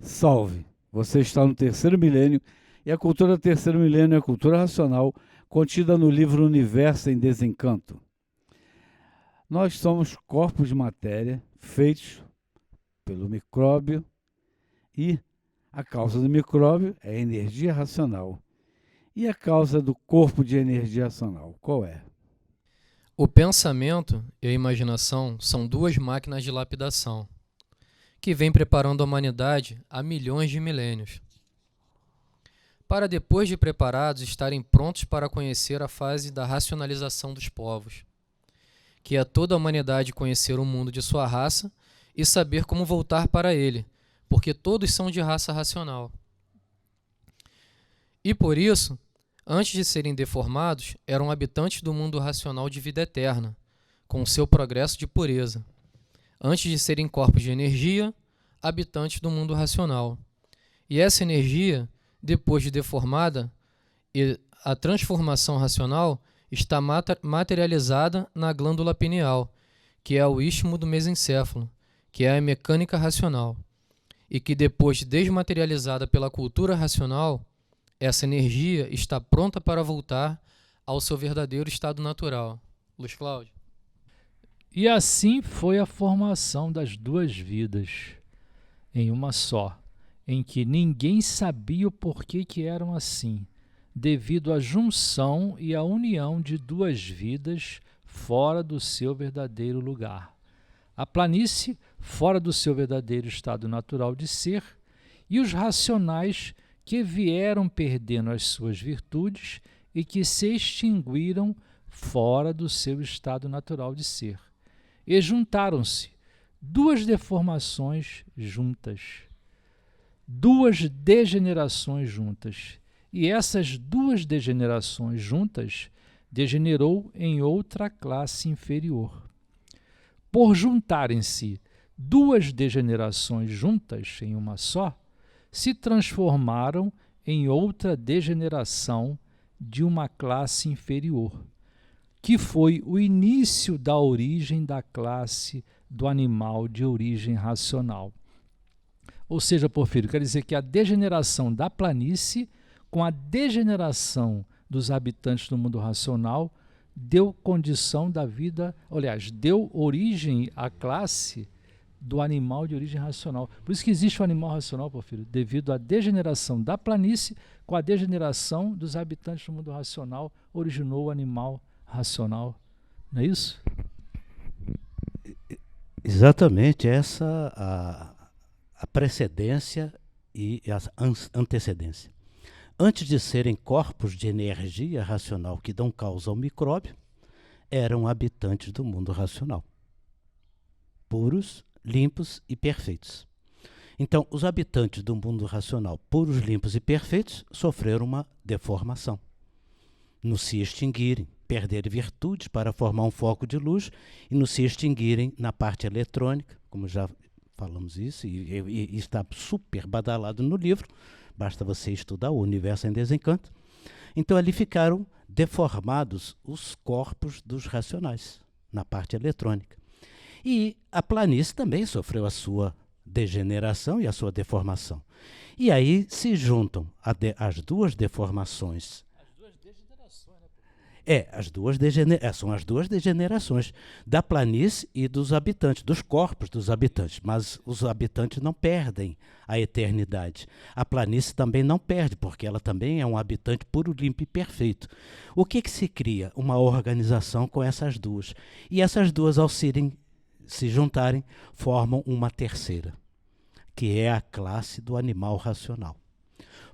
Salve! Você está no terceiro milênio e a cultura do terceiro milênio é a cultura racional contida no livro Universo em Desencanto. Nós somos corpos de matéria feitos pelo micróbio e a causa do micróbio é a energia racional. E a causa do corpo de energia racional, qual é? O pensamento e a imaginação são duas máquinas de lapidação, que vêm preparando a humanidade há milhões de milênios, para depois de preparados estarem prontos para conhecer a fase da racionalização dos povos, que é toda a humanidade conhecer o mundo de sua raça e saber como voltar para ele, porque todos são de raça racional. E por isso, antes de serem deformados, eram habitantes do mundo racional de vida eterna, com o seu progresso de pureza. Antes de serem corpos de energia, habitantes do mundo racional. E essa energia, depois de deformada, e a transformação racional está materializada na glândula pineal, que é o istmo do mesencéfalo, que é a mecânica racional, e que depois de desmaterializada pela cultura racional, essa energia está pronta para voltar ao seu verdadeiro estado natural. Luiz Cláudio. E assim foi a formação das duas vidas em uma só, em que ninguém sabia o porquê que eram assim, devido à junção e à união de duas vidas fora do seu verdadeiro lugar. A planície fora do seu verdadeiro estado natural de ser e os racionais que vieram perdendo as suas virtudes e que se extinguiram fora do seu estado natural de ser. E juntaram-se duas deformações juntas, duas degenerações juntas. E essas duas degenerações juntas degenerou em outra classe inferior. Por juntarem-se duas degenerações juntas em uma só, se transformaram em outra degeneração de uma classe inferior, que foi o início da origem da classe do animal de origem racional. Ou seja, Porfírio, quer dizer que a degeneração da planície com a degeneração dos habitantes do mundo racional deu condição da vida, aliás, deu origem à classe do animal de origem racional. Por isso que existe o animal racional, Porfírio, devido à degeneração da planície com a degeneração dos habitantes do mundo racional, originou o animal racional. Não é isso? Exatamente essa a precedência e a antecedência. Antes de serem corpos de energia racional que dão causa ao micróbio, eram habitantes do mundo racional, puros, limpos e perfeitos. Então, os habitantes do mundo racional, puros, limpos e perfeitos, sofreram uma deformação. No se extinguirem, perderem virtudes para formar um foco de luz e no se extinguirem na parte eletrônica, como já falamos isso, e está super badalado no livro, basta você estudar o Universo em Desencanto. Então, ali ficaram deformados os corpos dos racionais, na parte eletrônica. E a planície também sofreu a sua degeneração e a sua deformação. E aí se juntam as duas deformações. As duas degenerações, né? São as duas degenerações da planície e dos habitantes, dos corpos dos habitantes. Mas os habitantes não perdem a eternidade. A planície também não perde, porque ela também é um habitante puro, limpo e perfeito. O que se cria? Uma organização com essas duas. E essas duas, ao se juntarem, formam uma terceira, que é a classe do animal racional.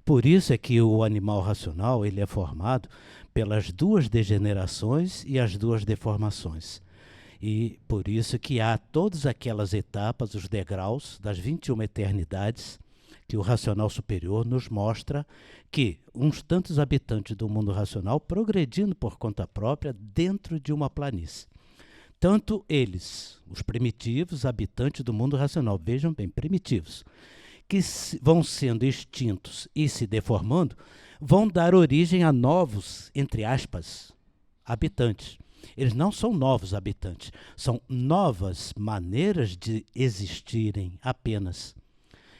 Por isso é que o animal racional ele é formado pelas duas degenerações e as duas deformações. E por isso que há todas aquelas etapas, os degraus das 21 eternidades, que o racional superior nos mostra que uns tantos habitantes do mundo racional progredindo por conta própria dentro de uma planície. Tanto eles, os primitivos habitantes do mundo racional, vejam bem, primitivos, que vão sendo extintos e se deformando, vão dar origem a novos, entre aspas, habitantes. Eles não são novos habitantes, são novas maneiras de existirem apenas.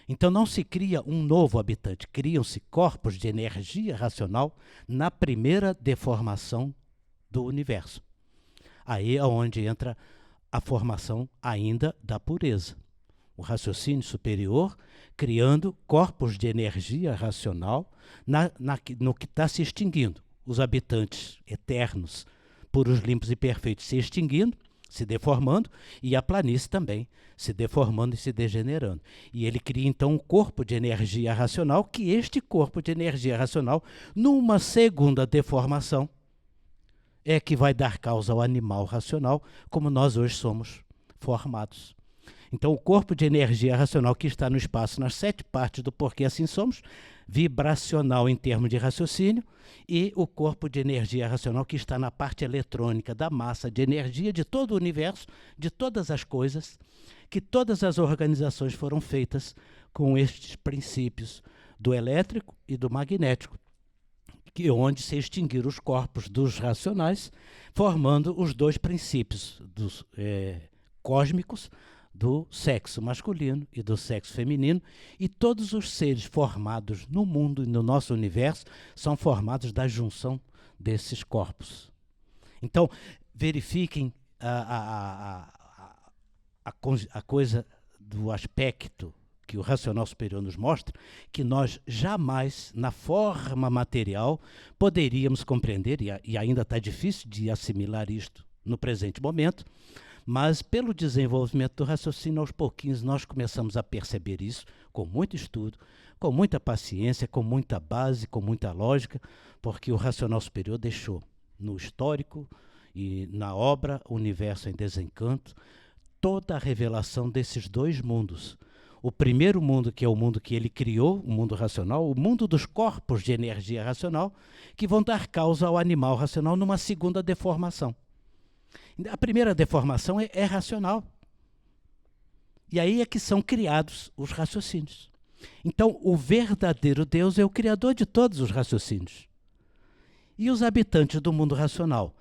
Então não se cria um novo habitante, criam-se corpos de energia racional na primeira deformação do universo. Aí é onde entra a formação ainda da pureza. O raciocínio superior criando corpos de energia racional no que está se extinguindo. Os habitantes eternos, puros, limpos e perfeitos, se extinguindo, se deformando, e a planície também se deformando e se degenerando. E ele cria então um corpo de energia racional, que este corpo de energia racional, numa segunda deformação, é que vai dar causa ao animal racional, como nós hoje somos formados. Então, o corpo de energia racional que está no espaço, nas 7 partes do porquê assim somos, vibracional em termos de raciocínio, e o corpo de energia racional que está na parte eletrônica da massa de energia de todo o universo, de todas as coisas, que todas as organizações foram feitas com estes princípios do elétrico e do magnético, onde se extinguiram os corpos dos racionais, formando os 2 princípios dos cósmicos, do sexo masculino e do sexo feminino, e todos os seres formados no mundo e no nosso universo são formados da junção desses corpos. Então, verifiquem a coisa do aspecto que o racional superior nos mostra, que nós jamais, na forma material, poderíamos compreender, e ainda está difícil de assimilar isto no presente momento, mas pelo desenvolvimento do raciocínio, aos pouquinhos, nós começamos a perceber isso com muito estudo, com muita paciência, com muita base, com muita lógica, porque o racional superior deixou no histórico e na obra Universo em Desencanto toda a revelação desses 2 mundos. O primeiro mundo, que é o mundo que ele criou, o mundo racional, o mundo dos corpos de energia racional, que vão dar causa ao animal racional numa segunda deformação. A primeira deformação é racional. E aí é que são criados os raciocínios. Então, o verdadeiro Deus é o criador de todos os raciocínios. E os habitantes do mundo racional,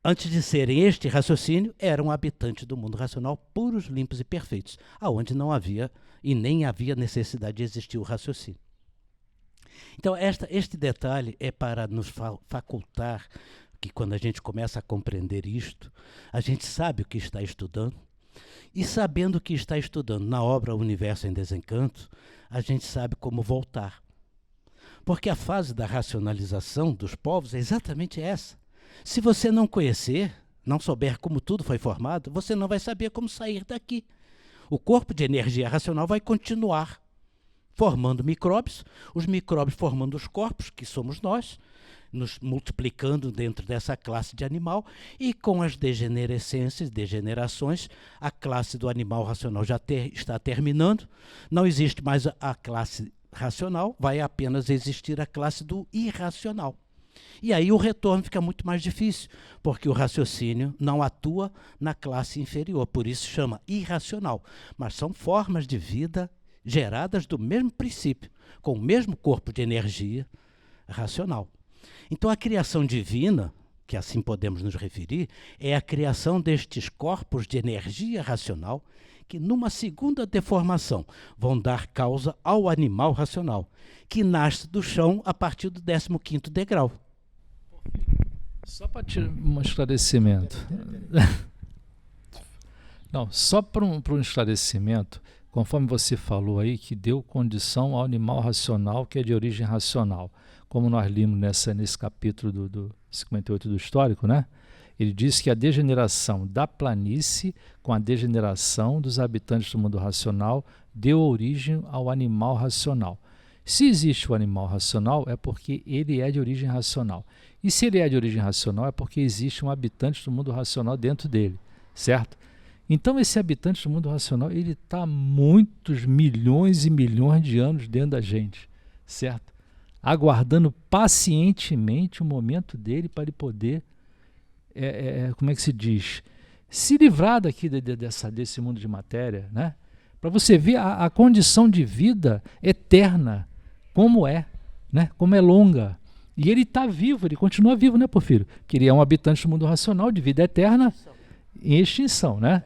antes de serem este raciocínio, eram habitantes do mundo racional puros, limpos e perfeitos, aonde não havia e nem havia necessidade de existir o raciocínio. Então, este detalhe é para nos facultar que quando a gente começa a compreender isto, a gente sabe o que está estudando, e sabendo o que está estudando na obra Universo em Desencanto, a gente sabe como voltar. Porque a fase da racionalização dos povos é exatamente essa. Se você não conhecer, não souber como tudo foi formado, você não vai saber como sair daqui. O corpo de energia racional vai continuar formando micróbios, os micróbios formando os corpos, que somos nós, nos multiplicando dentro dessa classe de animal, e com as degenerescências, degenerações, a classe do animal racional já está terminando, não existe mais a classe racional, vai apenas existir a classe do irracional. E aí o retorno fica muito mais difícil, porque o raciocínio não atua na classe inferior, por isso chama irracional, mas são formas de vida geradas do mesmo princípio, com o mesmo corpo de energia racional. Então, a criação divina, que assim podemos nos referir, é a criação destes corpos de energia racional que, numa segunda deformação, vão dar causa ao animal racional, que nasce do chão a partir do 15º degrau. Só para um esclarecimento. Não, só para um esclarecimento, conforme você falou aí, que deu condição ao animal racional, que é de origem racional. Como nós limos nesse capítulo do 58 do histórico, né? Ele diz que a degeneração da planície com a degeneração dos habitantes do mundo racional deu origem ao animal racional. Se existe o animal racional, é porque ele é de origem racional. E se ele é de origem racional, é porque existe um habitante do mundo racional dentro dele, certo? Então, esse habitante do mundo racional, ele está há muitos milhões e milhões de anos dentro da gente, certo? Aguardando pacientemente o momento dele para ele poder, como é que se diz, se livrar daqui desse mundo de matéria, né? Para você ver a condição de vida eterna, como é, né? Como é longa. E ele está vivo, ele continua vivo, né, Porfírio? Que ele é um habitante do mundo racional de vida eterna em extinção, né?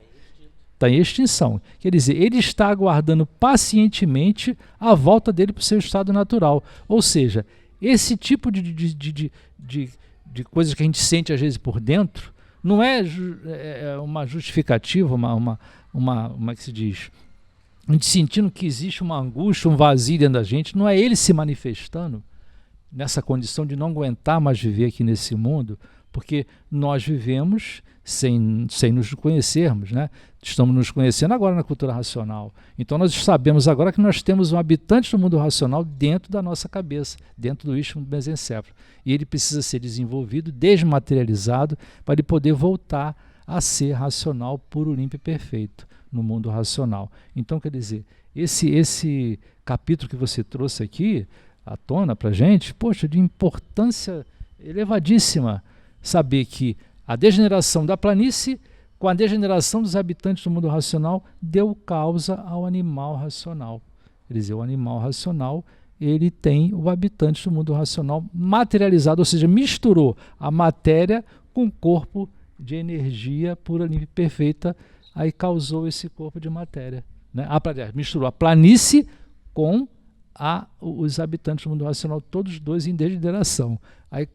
está em extinção. Quer dizer, ele está aguardando pacientemente a volta dele para o seu estado natural. Ou seja, esse tipo de coisas que a gente sente às vezes por dentro não é uma justificativa, como é que se diz? A gente sentindo que existe uma angústia, um vazio dentro da gente, não é ele se manifestando nessa condição de não aguentar mais viver aqui nesse mundo, porque nós vivemos sem nos conhecermos, né? Estamos nos conhecendo agora na cultura racional. Então nós sabemos agora que nós temos um habitante do mundo racional dentro da nossa cabeça, dentro do istmo do mesencéfalo. E ele precisa ser desenvolvido, desmaterializado, para ele poder voltar a ser racional, puro, limpo e perfeito no mundo racional. Então, quer dizer, esse capítulo que você trouxe aqui à tona para a gente, poxa, de importância elevadíssima, saber que a degeneração da planície, com a degeneração dos habitantes do mundo racional, deu causa ao animal racional. Quer dizer, o animal racional, ele tem o habitante do mundo racional materializado, ou seja, misturou a matéria com o corpo de energia pura, limpa e perfeita, aí causou esse corpo de matéria, né? Misturou a planície com os habitantes do mundo racional, todos dois em degeneração. Aí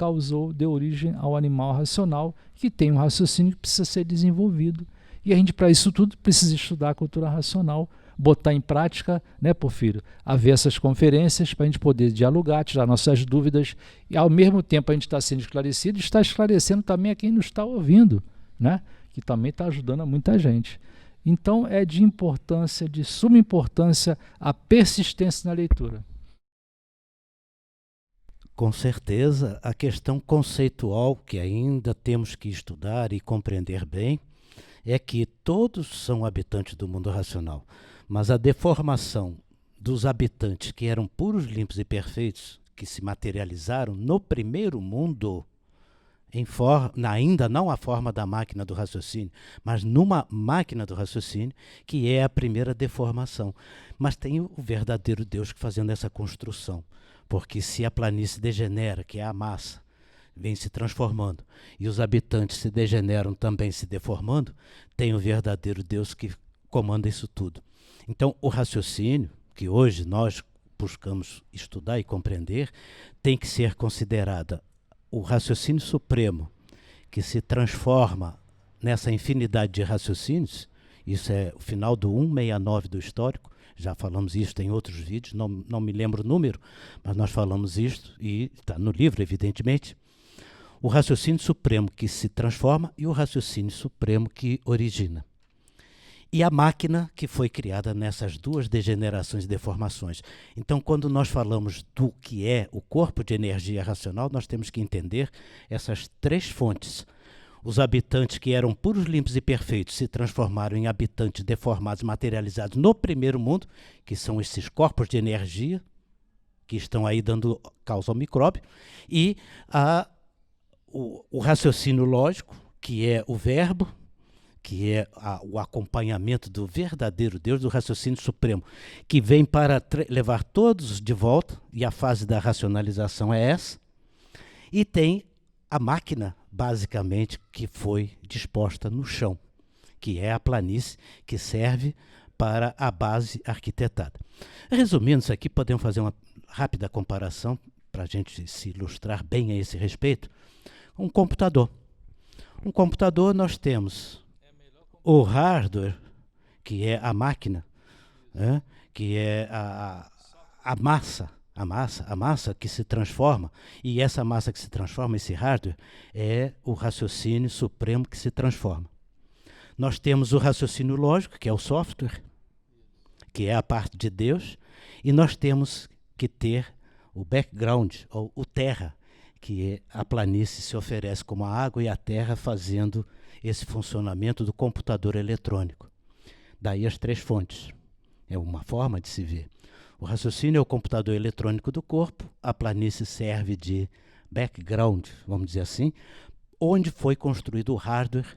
deu origem ao animal racional, que tem um raciocínio que precisa ser desenvolvido. E a gente, para isso tudo, precisa estudar a cultura racional, botar em prática, né, Porfírio? Haver essas conferências para a gente poder dialogar, tirar nossas dúvidas, e ao mesmo tempo a gente está sendo esclarecido, está esclarecendo também a quem nos está ouvindo, né? Que também está ajudando a muita gente. Então é de importância, de suma importância, a persistência na leitura. Com certeza, a questão conceitual que ainda temos que estudar e compreender bem é que todos são habitantes do mundo racional, mas a deformação dos habitantes que eram puros, limpos e perfeitos, que se materializaram no primeiro mundo, ainda não a forma da máquina do raciocínio, mas numa máquina do raciocínio, que é a primeira deformação. Mas tem o verdadeiro Deus fazendo essa construção, porque se a planície degenera, que é a massa, vem se transformando, e os habitantes se degeneram também se deformando, tem o verdadeiro Deus que comanda isso tudo. Então, o raciocínio, que hoje nós buscamos estudar e compreender, tem que ser considerada o raciocínio supremo, que se transforma nessa infinidade de raciocínios. Isso é o final do 169 do histórico, já falamos isto em outros vídeos, não me lembro o número, mas nós falamos isto, e está no livro, evidentemente. O raciocínio supremo que se transforma e o raciocínio supremo que origina. E a máquina que foi criada nessas duas degenerações e deformações. Então, quando nós falamos do que é o corpo de energia racional, nós temos que entender essas três fontes. Os habitantes que eram puros, limpos e perfeitos se transformaram em habitantes deformados, materializados no primeiro mundo, que são esses corpos de energia que estão aí dando causa ao micróbio, e o raciocínio lógico, que é o verbo, que é o acompanhamento do verdadeiro Deus, do raciocínio supremo, que vem para levar todos de volta, e a fase da racionalização é essa, e tem a máquina, basicamente, que foi disposta no chão, que é a planície, que serve para a base arquitetada. Resumindo isso aqui, podemos fazer uma rápida comparação, para a gente se ilustrar bem a esse respeito. Um computador. Um computador, nós temos o hardware, que é a máquina, né? Que é a massa que se transforma, e essa massa que se transforma, esse hardware, é o raciocínio supremo que se transforma. Nós temos o raciocínio lógico, que é o software, que é a parte de Deus, e nós temos que ter o background, ou o terra, que é a planície se oferece como a água e a terra fazendo esse funcionamento do computador eletrônico. Daí as três fontes. É uma forma de se ver. O raciocínio é o computador eletrônico do corpo, a planície serve de background, vamos dizer assim, onde foi construído o hardware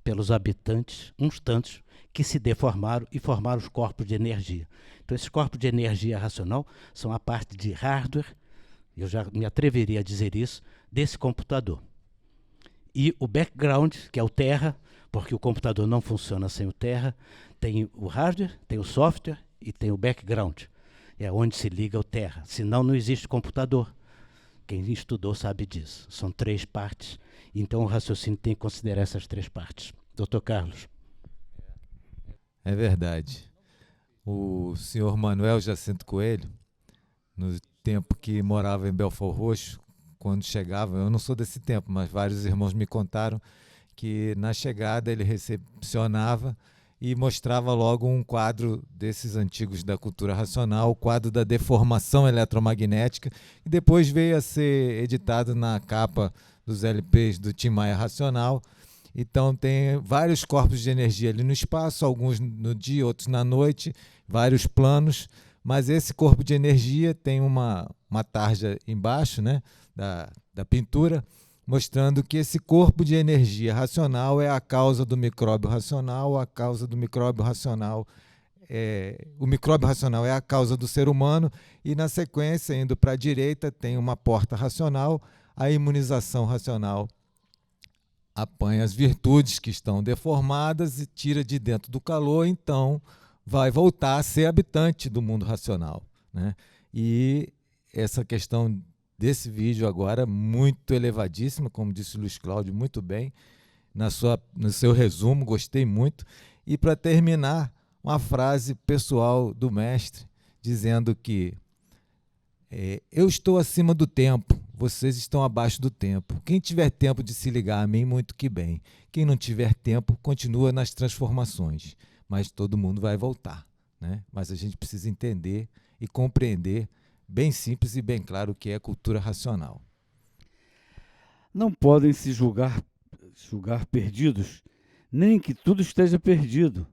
pelos habitantes, uns tantos, que se deformaram e formaram os corpos de energia. Então, esses corpos de energia racional são a parte de hardware, eu já me atreveria a dizer isso, desse computador. E o background, que é o terra, porque o computador não funciona sem o terra. Tem o hardware, tem o software e tem o background. É onde se liga o terra. Senão não existe computador. Quem estudou sabe disso. São 3 partes. Então o raciocínio tem que considerar essas 3 partes. Dr. Carlos. É verdade. O senhor Manuel Jacinto Coelho, no tempo que morava em Belfort Roxo, quando chegava, eu não sou desse tempo, mas vários irmãos me contaram que na chegada ele recepcionava e mostrava logo um quadro desses antigos da cultura racional, o quadro da deformação eletromagnética, que depois veio a ser editado na capa dos LPs do Tim Maia Racional. Então tem vários corpos de energia ali no espaço, alguns no dia, outros na noite, vários planos, mas esse corpo de energia tem uma tarja embaixo, né, da pintura, mostrando que esse corpo de energia racional é a causa do micróbio racional, a causa do micróbio racional, o micróbio racional é a causa do ser humano, e na sequência, indo para a direita, tem uma porta racional, a imunização racional apanha as virtudes que estão deformadas e tira de dentro do calor, então vai voltar a ser habitante do mundo racional, né? E essa questão desse vídeo agora, muito elevadíssima, como disse o Luiz Cláudio muito bem, no seu resumo, gostei muito. E para terminar, uma frase pessoal do mestre, dizendo que eu estou acima do tempo, vocês estão abaixo do tempo. Quem tiver tempo de se ligar a mim, muito que bem. Quem não tiver tempo, continua nas transformações. Mas todo mundo vai voltar, né? Mas a gente precisa entender e compreender bem simples e bem claro o que é cultura racional. Não podem se julgar perdidos, nem que tudo esteja perdido.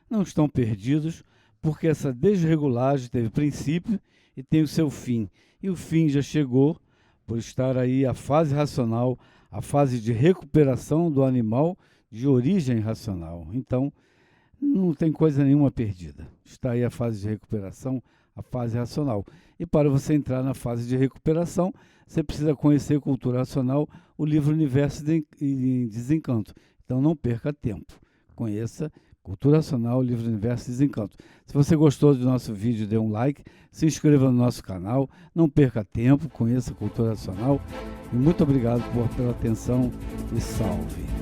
Não estão perdidos porque essa desregulagem teve princípio e tem o seu fim. E o fim já chegou, por estar aí a fase racional, a fase de recuperação do animal de origem racional. Então, não tem coisa nenhuma perdida. Está aí a fase de recuperação, a fase racional. E para você entrar na fase de recuperação, você precisa conhecer cultura racional, o livro Universo em Desencanto. Então não perca tempo. Conheça Cultura Racional, livro Universo em Desencanto. Se você gostou do nosso vídeo, dê um like, se inscreva no nosso canal, não perca tempo, conheça Cultura Racional. E muito obrigado pela atenção e salve.